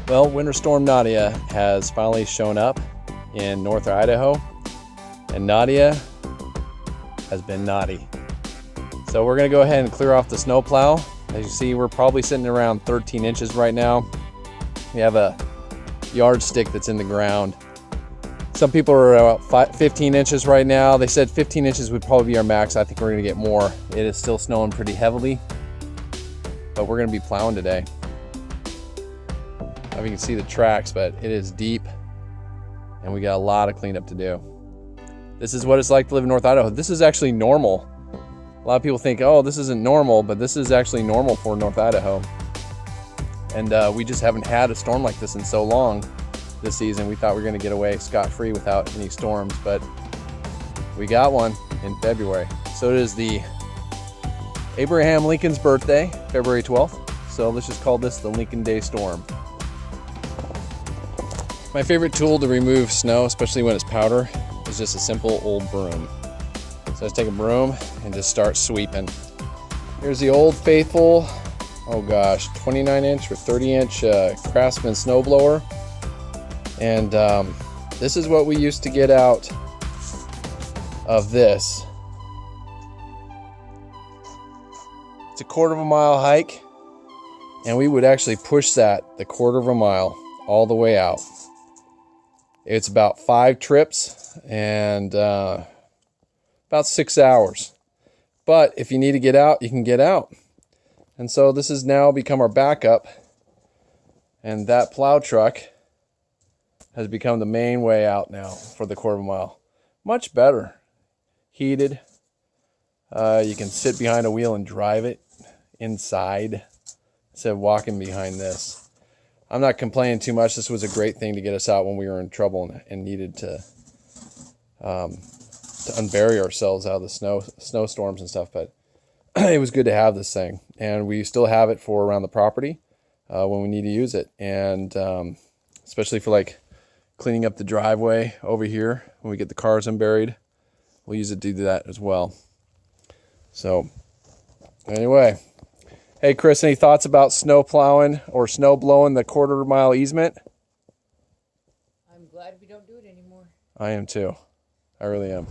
Well, Winter Storm Nadia has finally shown up in northern Idaho, and Nadia has been naughty. So we're gonna go ahead and clear off the snow plow. As you see, we're probably sitting around 13 inches right now. We have a yardstick that's in the ground. Some people are about 15 inches right now. They said 15 inches would probably be our max. I think we're gonna get more. It is still snowing pretty heavily, but we're gonna be plowing today. I don't know if you can see the tracks, but it is deep and we got a lot of cleanup to do. This is what it's like to live in North Idaho. This is actually normal. A lot of people think, oh, this isn't normal, but this is actually normal for North Idaho. And we just haven't had a storm like this in so long this season. We thought we were gonna get away scot-free without any storms, but we got one in February. So it is the Abraham Lincoln's birthday, February 12th. So let's just call this the Lincoln Day Storm. My favorite tool to remove snow, especially when it's powder, is just a simple old broom. So let's take a broom and just start sweeping. Here's the old faithful, oh gosh, 29 inch or 30 inch Craftsman snowblower. And this is what we used to get out of this. It's a 1/4 mile hike, and we would actually push that the 1/4 mile all the way out. It's about 5 trips and about 6 hours. But if you need to get out, you can get out. And so this has now become our backup. And that plow truck has become the main way out now for the 1/4 mile. Much better. Heated. You can sit behind a wheel and drive it inside instead of walking behind this. I'm not complaining too much. This was a great thing to get us out when we were in trouble and needed to unbury ourselves out of the snowstorms and stuff. But it was good to have this thing, and we still have it for around the property when we need to use it, and especially for like cleaning up the driveway over here when we get the cars unburied. We'll use it to do that as well. So anyway. Hey Chris, any thoughts about snow plowing or snow blowing the 1/4 mile easement? I'm glad we don't do it anymore. I am too. I really am.